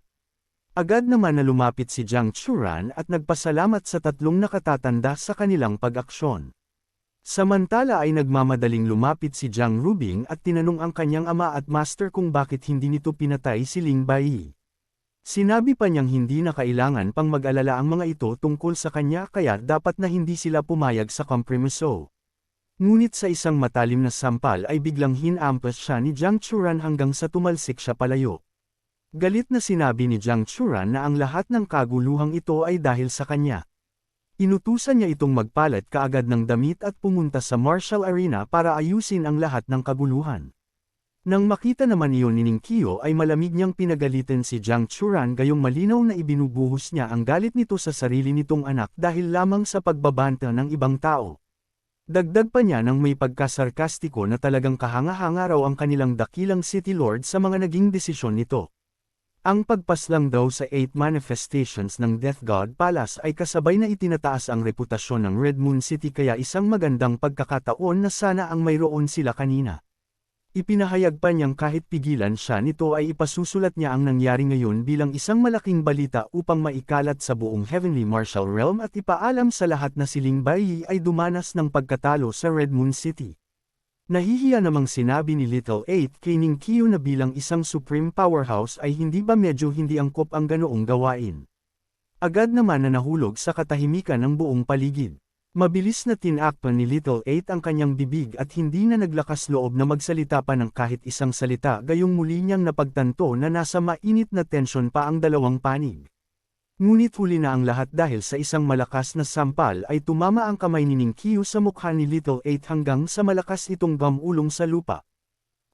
Agad naman na lumapit si Jiang Churan at nagpasalamat sa tatlong nakatatanda sa kanilang pag-aksyon. Samantala ay nagmamadaling lumapit si Jiang Rubing at tinanong ang kanyang ama at master kung bakit hindi nito pinatay si Ling Baiyi. Sinabi pa niyang hindi na kailangan pang mag-alala ang mga ito tungkol sa kanya, kaya dapat na hindi sila pumayag sa kompromiso. Ngunit sa isang matalim na sampal ay biglang hinampas siya ni Jiang Churan hanggang sa tumalsik siya palayo. Galit na sinabi ni Jiang Churan na ang lahat ng kaguluhang ito ay dahil sa kanya. Inutusan niya itong magpalat kaagad ng damit at pumunta sa martial arena para ayusin ang lahat ng kaguluhan. Nang makita naman iyon ni Ning Qiu ay malamig niyang pinagalitan si Jiang Churan, gayong malinaw na ibinubuhos niya ang galit nito sa sarili nitong anak dahil lamang sa pagbabanta ng ibang tao. Dagdag pa niya nang may pagkasarkastiko na talagang kahanga-hanga raw ang kanilang dakilang City Lord sa mga naging desisyon nito. Ang pagpaslang daw sa 8 manifestations ng Death God Palace ay kasabay na itinataas ang reputasyon ng Red Moon City, kaya isang magandang pagkakataon na sana ang mayroon sila kanina. Ipinahayag pa niyang kahit pigilan siya nito ay ipasusulat niya ang nangyari ngayon bilang isang malaking balita upang maikalat sa buong Heavenly Martial Realm at ipaalam sa lahat na si Ling Baiyi ay dumanas ng pagkatalo sa Red Moon City. Nahihiya namang sinabi ni Little 8 kay Ning Qiu na bilang isang supreme powerhouse ay hindi ba medyo hindi angkop ang ganoong gawain. Agad naman na nahulog sa katahimikan ng buong paligid. Mabilis na tinakpan ni Little 8 ang kanyang bibig at hindi na naglakas loob na magsalita pa ng kahit isang salita, gayong muli niyang napagtanto na nasa mainit na tensyon pa ang dalawang panig. Ngunit huli na ang lahat dahil sa isang malakas na sampal ay tumama ang kamay ni Ning Qiu sa mukha ni Little 8 hanggang sa malakas itong gamulong sa lupa.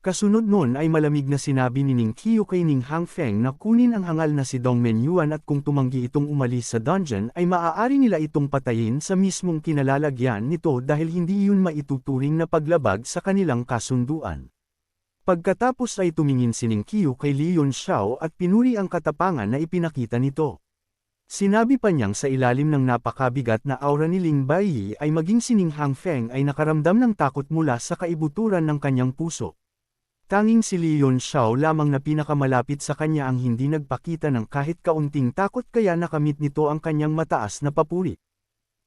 Kasunod nun ay malamig na sinabi ni Ning Qiu kay Ning Hangfeng na kunin ang hangal na si Dongmen Yuan at kung tumanggi itong umalis sa dungeon ay maaari nila itong patayin sa mismong kinalalagyan nito dahil hindi iyon maituturing na paglabag sa kanilang kasunduan. Pagkatapos ay tumingin si Ning Qiu kay Li Yunxiao at pinuri ang katapangan na ipinakita nito. Sinabi pa niyang sa ilalim ng napakabigat na aura ni Ling Baiyi ay maging si Ning Hangfeng ay nakaramdam ng takot mula sa kaibuturan ng kanyang puso. Tanging si Li Yunxiao lamang na pinakamalapit sa kanya ang hindi nagpakita ng kahit kaunting takot, kaya nakamit nito ang kanyang mataas na papuri.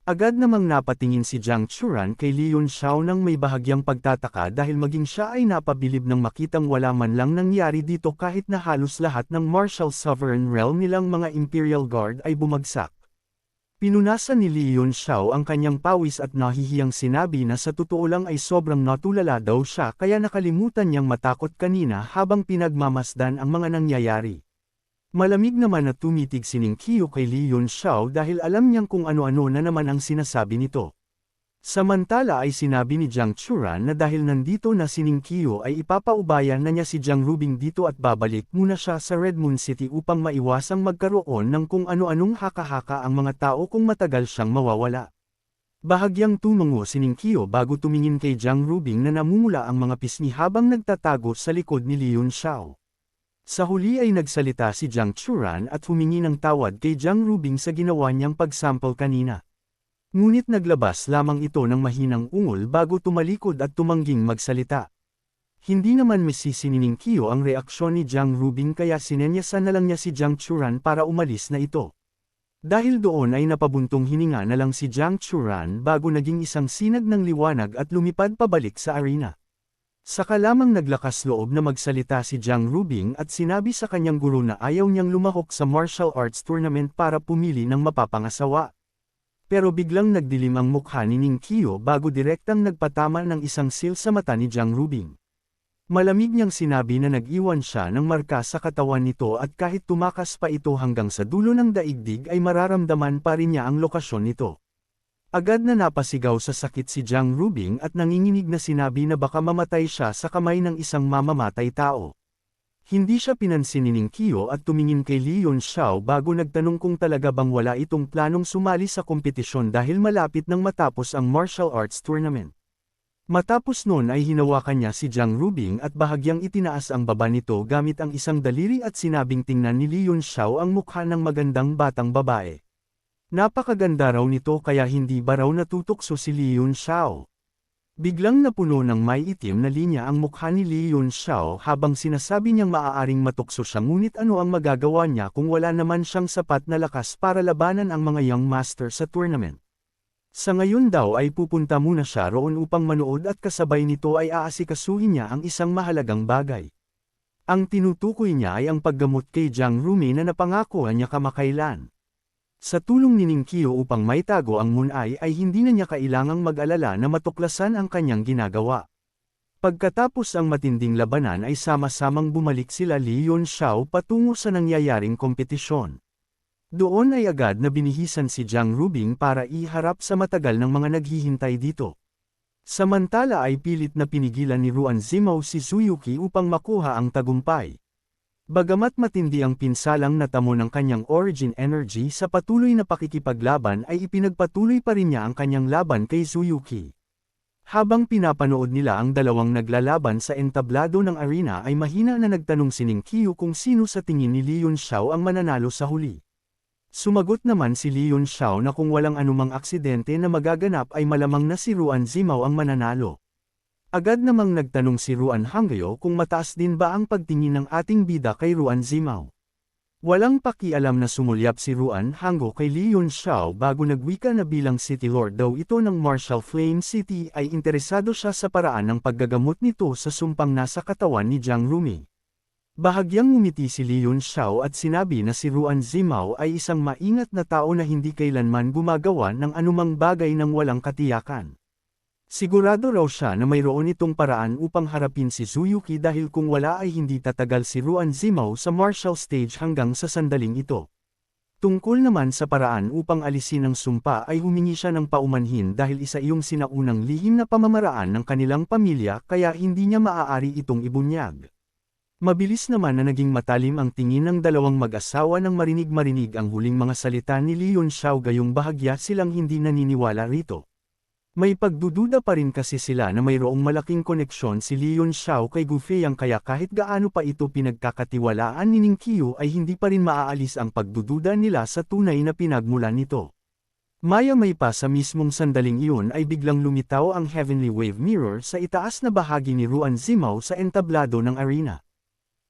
Agad namang napatingin si Jiang Churan kay Leon Xiao nang may bahagyang pagtataka dahil maging siya ay napabilib nang makitang wala man lang nangyari dito kahit na halos lahat ng martial sovereign realm nilang mga Imperial Guard ay bumagsak. Pinunasan ni Leon Xiao ang kanyang pawis at nahihiyang sinabi na sa totoo lang ay sobrang natulala daw siya kaya nakalimutan niyang matakot kanina habang pinagmamasdan ang mga nangyayari. Malamig naman na tumitig si Ning Qiu kay Leon Xiao dahil alam niyang kung ano-ano na naman ang sinasabi nito. Samantala ay sinabi ni Jiang Churan na dahil nandito na si Ning Qiu ay ipapaubayan na niya si Jiang Rubing dito at babalik muna siya sa Red Moon City upang maiwasang magkaroon ng kung ano-anong haka-haka ang mga tao kung matagal siyang mawawala. Bahagyang tumango si Ning Qiu bago tumingin kay Jiang Rubing na namumula ang mga pisngi habang nagtatago sa likod ni Leon Xiao. Sa huli ay nagsalita si Jiang Churan at humingi ng tawad kay Jiang Rubing sa ginawa niyang pagsample kanina. Ngunit naglabas lamang ito ng mahinang ungol bago tumalikod at tumangging magsalita. Hindi naman masisi ni Ning Qiu ang reaksyon ni Jiang Rubing kaya sinenyasan na lang niya si Jiang Churan para umalis na ito. Dahil doon ay napabuntong hininga na lang si Jiang Churan bago naging isang sinag ng liwanag at lumipad pabalik sa arena. Saka lamang naglakas loob na magsalita si Jiang Rubing at sinabi sa kanyang guro na ayaw niyang lumahok sa martial arts tournament para pumili ng mapapangasawa. Pero biglang nagdilim ang mukha ni Ning Qiu bago direktang nagpatama ng isang sil sa mata ni Jiang Rubing. Malamig niyang sinabi na nag-iwan siya ng marka sa katawan nito at kahit tumakas pa ito hanggang sa dulo ng daigdig ay mararamdaman pa rin niya ang lokasyon nito. Agad na napasigaw sa sakit si Jiang Rubing at nanginginig na sinabi na baka mamatay siya sa kamay ng isang mamamatay tao. Hindi siya pinansin ni Ning Qiu at tumingin kay Leon Xiao bago nagtanong kung talaga bang wala itong planong sumali sa kompetisyon dahil malapit nang matapos ang martial arts tournament. Matapos noon ay hinawakan niya si Jiang Rubing at bahagyang itinaas ang baba nito gamit ang isang daliri at sinabing tingnan ni Leon Xiao ang mukha ng magandang batang babae. Napakaganda raw nito kaya hindi ba raw natutokso si Leon Xiao. Biglang napuno ng may itim na linya ang mukha ni Leon Xiao habang sinasabi niyang maaaring matukso siya ngunit ano ang magagawa niya kung wala naman siyang sapat na lakas para labanan ang mga young master sa tournament. Sa ngayon daw ay pupunta muna siya roon upang manood at kasabay nito ay aasikasuhin niya ang isang mahalagang bagay. Ang tinutukoy niya ay ang paggamot kay Jiang Rubing na napangako niya kamakailan. Sa tulong ni Ning Qiu upang maitago ang Moon Eye ay hindi na niya kailangang mag-alala na matuklasan ang kanyang ginagawa. Pagkatapos ang matinding labanan ay sama-samang bumalik sila Leon Xiao patungo sa nangyayaring kompetisyon. Doon ay agad na binihisan si Jiang Rubing para iharap sa matagal ng mga naghihintay dito. Samantala ay pilit na pinigilan ni Ruan Zimao si Zuyuki upang makuha ang tagumpay. Bagamat matindi ang pinsalang natamo ng kanyang origin energy sa patuloy na pakikipaglaban ay ipinagpatuloy pa rin niya ang kanyang laban kay Zuyuki. Habang pinapanood nila ang dalawang naglalaban sa entablado ng arena ay mahina na nagtanong si Ning Qiu kung sino sa tingin ni Leon Xiao ang mananalo sa huli. Sumagot naman si Leon Xiao na kung walang anumang aksidente na magaganap ay malamang na si Ruan Zimao ang mananalo. Agad namang nagtanong si Ruan Hangyo kung mataas din ba ang pagtingin ng ating bida kay Ruan Zimao. Walang pakialam na sumulyap si Ruan Hangyo kay Leon Xiao bago nagwika na bilang City Lord daw ito ng Martial Flame City ay interesado siya sa paraan ng paggagamot nito sa sumpang nasa katawan ni Jiang Rubing. Bahagyang ngumiti si Leon Xiao at sinabi na si Ruan Zimao ay isang maingat na tao na hindi kailanman gumagawa ng anumang bagay ng walang katiyakan. Sigurado raw siya na mayroon itong paraan upang harapin si Zuyuki dahil kung wala ay hindi tatagal si Ruan Zimao sa martial stage hanggang sa sandaling ito. Tungkol naman sa paraan upang alisin ang sumpa ay humingi siya ng paumanhin dahil isa iyong sinaunang lihim na pamamaraan ng kanilang pamilya kaya hindi niya maaari itong ibunyag. Mabilis naman na naging matalim ang tingin ng dalawang mag-asawa nang marinig-marinig ang huling mga salita ni Leon Xiao gayong bahagya silang hindi naniniwala rito. May pagdududa pa rin kasi sila na mayroong malaking koneksyon si Leon Xiao kay Gu Feiyang kaya kahit gaano pa ito pinagkakatiwalaan ni Ning Qiu ay hindi pa rin maaalis ang pagdududa nila sa tunay na pinagmulan nito. Maya-may pa sa mismong sandaling iyon ay biglang lumitaw ang Heavenly Wave Mirror sa itaas na bahagi ni Ruan Zimao sa entablado ng arena.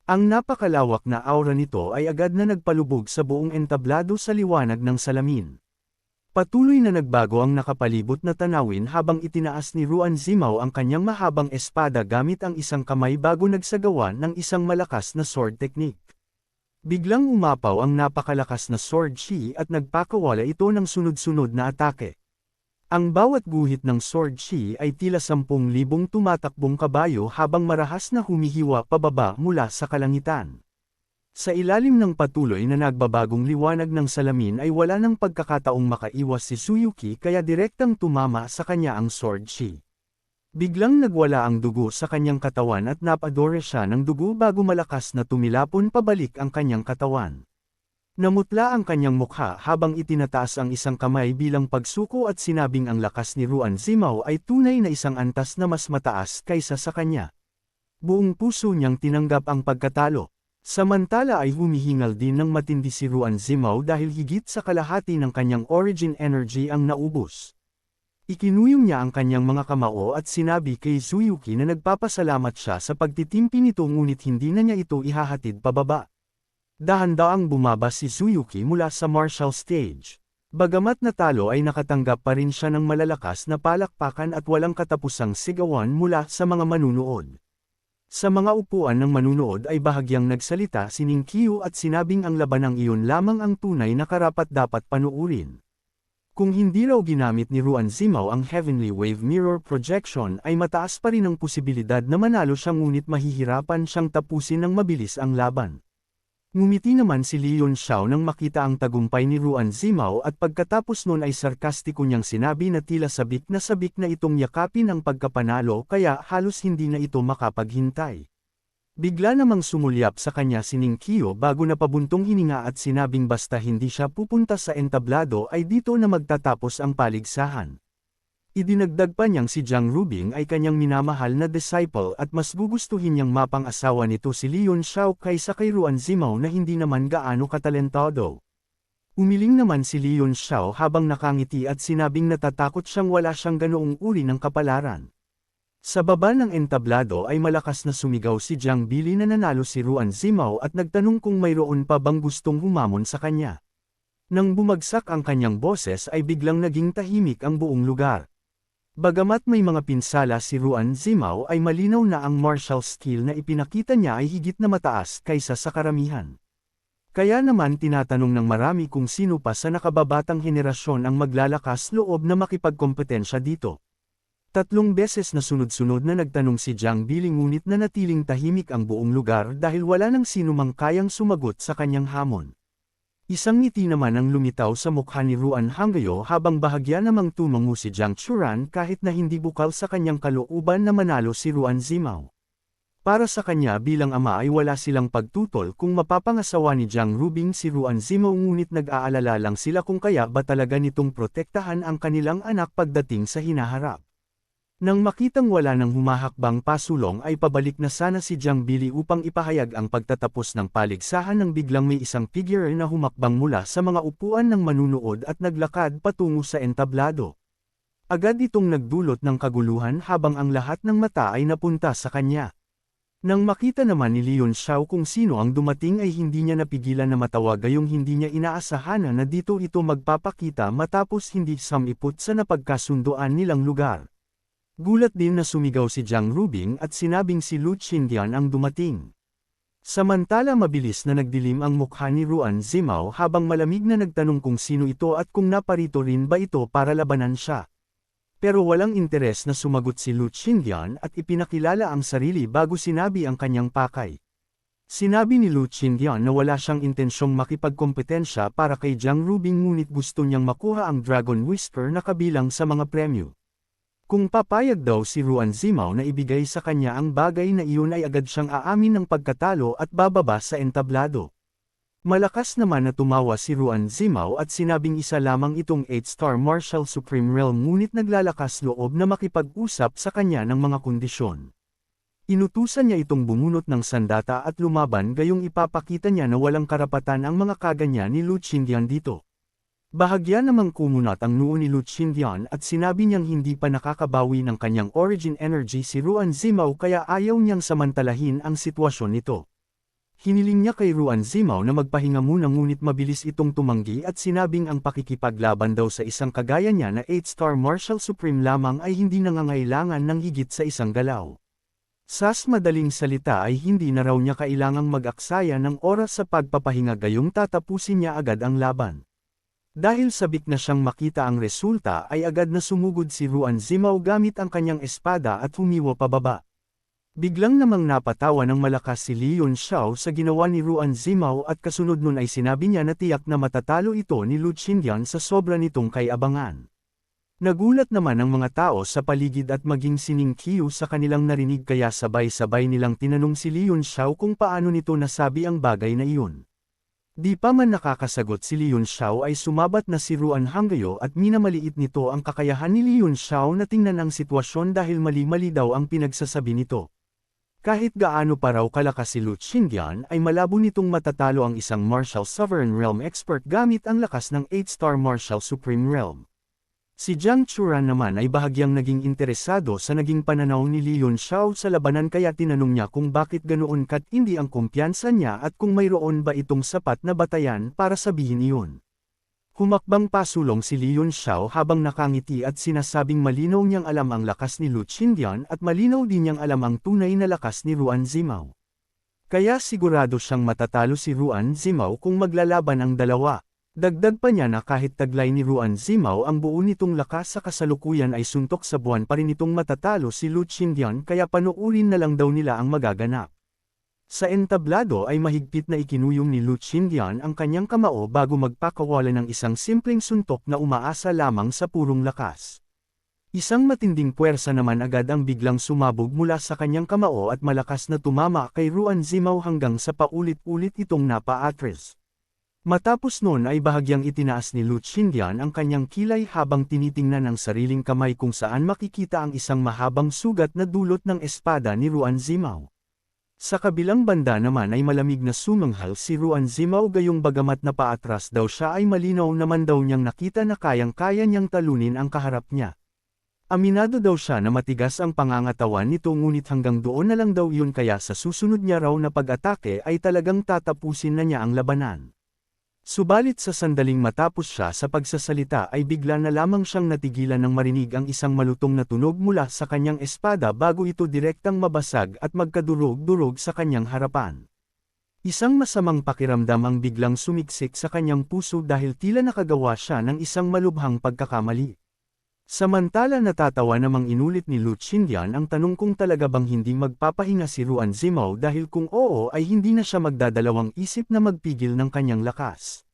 Ang napakalawak na aura nito ay agad na nagpalubog sa buong entablado sa liwanag ng salamin. Patuloy na nagbago ang nakapalibot na tanawin habang itinaas ni Ruan Zimao ang kanyang mahabang espada gamit ang isang kamay bago nagsagawa ng isang malakas na sword technique. Biglang umapaw ang napakalakas na sword chi at nagpakawala ito ng sunod-sunod na atake. Ang bawat guhit ng sword chi ay tila 10,000 tumatakbong kabayo habang marahas na humihiwa pababa mula sa kalangitan. Sa ilalim ng patuloy na nagbabagong liwanag ng salamin ay wala nang pagkakataong makaiwas si Tsuyuki kaya direktang tumama sa kanya ang sword chi. Biglang nagwala ang dugo sa kanyang katawan at napadore siya ng dugo bago malakas na tumilapon pabalik ang kanyang katawan. Namutla ang kanyang mukha habang itinataas ang isang kamay bilang pagsuko at sinabing ang lakas ni Ruan Zimao ay tunay na isang antas na mas mataas kaysa sa kanya. Buong puso niyang tinanggap ang pagkatalo. Samantala ay humihingal din ng matindi si Ruan Zimao dahil higit sa kalahati ng kanyang origin energy ang naubos. Ikinuyong niya ang kanyang mga kamao at sinabi kay Tsuyuki na nagpapasalamat siya sa pagtitimpi nito ngunit hindi na niya ito ihahatid pababa. Dahan-daang bumaba si Tsuyuki mula sa martial stage. Bagamat natalo ay nakatanggap pa rin siya ng malalakas na palakpakan at walang katapusang sigawan mula sa mga manunood. Sa mga upuan ng manunood ay bahagyang nagsalita si Ninkyu at sinabing ang labanang iyon lamang ang tunay na karapat-dapat panuurin. Kung hindi raw ginamit ni Ruan Zimao ang Heavenly Wave Mirror Projection ay mataas pa rin ang posibilidad na manalo siya ngunit mahihirapan siyang tapusin ng mabilis ang laban. Ngumiti naman si Leon Xiao nang makita ang tagumpay ni Ruan Zimao at pagkatapos nun ay sarkastiko niyang sinabi na tila sabik na itong yakapin ang pagkapanalo kaya halos hindi na ito makapaghintay. Bigla namang sumulyap sa kanya si Ninkyu bago napabuntong hininga at sinabing basta hindi siya pupunta sa entablado ay dito na magtatapos ang paligsahan. Idinagdag pa niyang si Jiang Rubing ay kanyang minamahal na disciple at mas gugustuhin niyang mapang-asawa nito si Leon Xiao kaysa kay Ruan Zimao na hindi naman gaano katalentado. Umiling naman si Leon Xiao habang nakangiti at sinabing natatakot siyang wala siyang ganoong uri ng kapalaran. Sa baba ng entablado ay malakas na sumigaw si Jiang Bili na nanalo si Ruan Zimao at nagtanong kung mayroon pa bang gustong humamon sa kanya. Nang bumagsak ang kanyang boses ay biglang naging tahimik ang buong lugar. Bagamat may mga pinsala si Ruan Zimao ay malinaw na ang martial skill na ipinakita niya ay higit na mataas kaysa sa karamihan. Kaya naman tinatanong ng marami kung sino pa sa nakababatang henerasyon ang maglalakas loob na makipagkompetensya dito. 3 beses na sunod-sunod na nagtanong si Jiang Bili ngunit nanatiling tahimik ang buong lugar dahil wala nang sino mang kayang sumagot sa kanyang hamon. Isang ngiti naman ang lumitaw sa mukha ni Ruan Hanggayo habang bahagya namang tumango si Jiang Churan kahit na hindi bukal sa kanyang kalooban na manalo si Ruan Zimao. Para sa kanya bilang ama ay wala silang pagtutol kung mapapangasawa ni Jiang Rubing si Ruan Zimao ngunit nag-aalala lang sila kung kaya ba talaga nitong protektahan ang kanilang anak pagdating sa hinaharap. Nang makitang wala nang humahakbang pasulong ay pabalik na sana si Jiang Bili upang ipahayag ang pagtatapos ng paligsahan nang biglang may isang figure na humakbang mula sa mga upuan ng manunood at naglakad patungo sa entablado. Agad itong nagdulot ng kaguluhan habang ang lahat ng mata ay napunta sa kanya. Nang makita naman ni Leon Xiao kung sino ang dumating ay hindi niya napigilan na matawa gayong hindi niya inaasahan na dito ito magpapakita matapos hindi samipot sa napagkasunduan nilang lugar. Gulat din na sumigaw si Jiang Rubing at sinabing si Lu Qingdian ang dumating. Samantala mabilis na nagdilim ang mukha ni Ruan Zimao habang malamig na nagtanong kung sino ito at kung naparito rin ba ito para labanan siya. Pero walang interes na sumagot si Lu Qingdian at ipinakilala ang sarili bago sinabi ang kanyang pakay. Sinabi ni Lu Qingdian na wala siyang intensyong makipagkompetensya para kay Jiang Rubing ngunit gusto niyang makuha ang Dragon Whisper na kabilang sa mga premyo. Kung papayag daw si Ruan Zimao na ibigay sa kanya ang bagay na iyon ay agad siyang aamin ng pagkatalo at bababa sa entablado. Malakas naman na tumawa si Ruan Zimao at sinabing isa lamang itong 8-star Martial Supreme Realm ngunit naglalakas loob na makipag-usap sa kanya ng mga kondisyon. Inutusan niya itong bumunot ng sandata at lumaban gayong ipapakita niya na walang karapatan ang mga kaganyan ni Lu Qingdian dito. Bahagya namang kumunat ang noo ni Lu Qingdian at sinabi niyang hindi pa nakakabawi ng kanyang origin energy si Ruan Zimao kaya ayaw niyang samantalahin ang sitwasyon nito. Hiniling niya kay Ruan Zimao na magpahinga muna ngunit mabilis itong tumanggi at sinabing ang pakikipaglaban daw sa isang kagaya niya na 8-star Martial Supreme lamang ay hindi nangangailangan ng higit sa isang galaw. Sa madaling salita ay hindi na raw niya kailangang mag-aksaya ng oras sa pagpapahinga gayong tatapusin niya agad ang laban. Dahil sabik na siyang makita ang resulta ay agad na sumugod si Ruan Zimao gamit ang kanyang espada at humiwa pababa. Biglang namang napatawa ng malakas si Li Yunxiao sa ginawa ni Ruan Zimao at kasunod nun ay sinabi niya na tiyak na matatalo ito ni Lu Qingyan sa sobra nitong kay-abangan. Nagulat naman ang mga tao sa paligid at maging si Ning Qiu sa kanilang narinig kaya sabay-sabay nilang tinanong si Li Yunxiao kung paano nito nasabi ang bagay na iyon. Di pa man nakakasagot si Li Yunxiao ay sumabat na si Ruan Hangyo at minamaliit nito ang kakayahan ni Li Yunxiao na tingnan ang sitwasyon dahil mali-mali daw ang pinagsasabi nito. Kahit gaano pa raw kalakas si Lu Qingyan ay malabo nitong matatalo ang isang Martial Sovereign Realm expert gamit ang lakas ng 8-star Martial Supreme Realm. Si Jiang Churan naman ay bahagyang naging interesado sa naging pananaw ni Li Yunxiao sa labanan kaya tinanong niya kung bakit ganoon katindi ang kumpiyansa niya at kung mayroon ba itong sapat na batayan para sabihin iyon. Humakbang pasulong si Li Yunxiao habang nakangiti at sinasabing malinaw niyang alam ang lakas ni Lu Qingyan at malinaw din niyang alam ang tunay na lakas ni Ruan Zimao. Kaya sigurado siyang matatalo si Ruan Zimao kung maglalaban ang dalawa. Dagdag pa niya na kahit taglay ni Ruan Zimao ang buo nitong lakas sa kasalukuyan ay suntok sa buwan pa rin itong matatalo si Lu Qingyan kaya panuurin na lang daw nila ang magaganap. Sa entablado ay mahigpit na ikinuyong ni Lu Qingyan ang kanyang kamao bago magpakawala ng isang simpleng suntok na umaasa lamang sa purong lakas. Isang matinding puwersa naman agad ang biglang sumabog mula sa kanyang kamao at malakas na tumama kay Ruan Zimao hanggang sa paulit-ulit itong napa-atras. Matapos noon ay bahagyang itinaas ni Lu Qingyan ang kanyang kilay habang tinitingnan ang sariling kamay kung saan makikita ang isang mahabang sugat na dulot ng espada ni Ruan Zimao. Sa kabilang banda naman ay malamig na sumanghal si Ruan Zimao gayong bagamat na paatras daw siya ay malinaw naman daw niyang nakita na kayang-kaya niyang talunin ang kaharap niya. Aminado daw siya na matigas ang pangangatawan nito ngunit hanggang doon na lang daw yun kaya sa susunod niya raw na pag-atake ay talagang tatapusin na niya ang labanan. Subalit sa sandaling matapos siya sa pagsasalita ay bigla na lamang siyang natigilan nang marinig ang isang malutong na tunog mula sa kanyang espada bago ito direktang mabasag at magkadurog-durog sa kanyang harapan. Isang masamang pakiramdam ang biglang sumiksik sa kanyang puso dahil tila nakagawa siya ng isang malubhang pagkakamali. Samantala natatawa namang inulit ni Lu Qingyan ang tanong kung talaga bang hindi magpapahinga si Ruan Zimao dahil kung oo ay hindi na siya magdadalawang isip na magpigil ng kanyang lakas.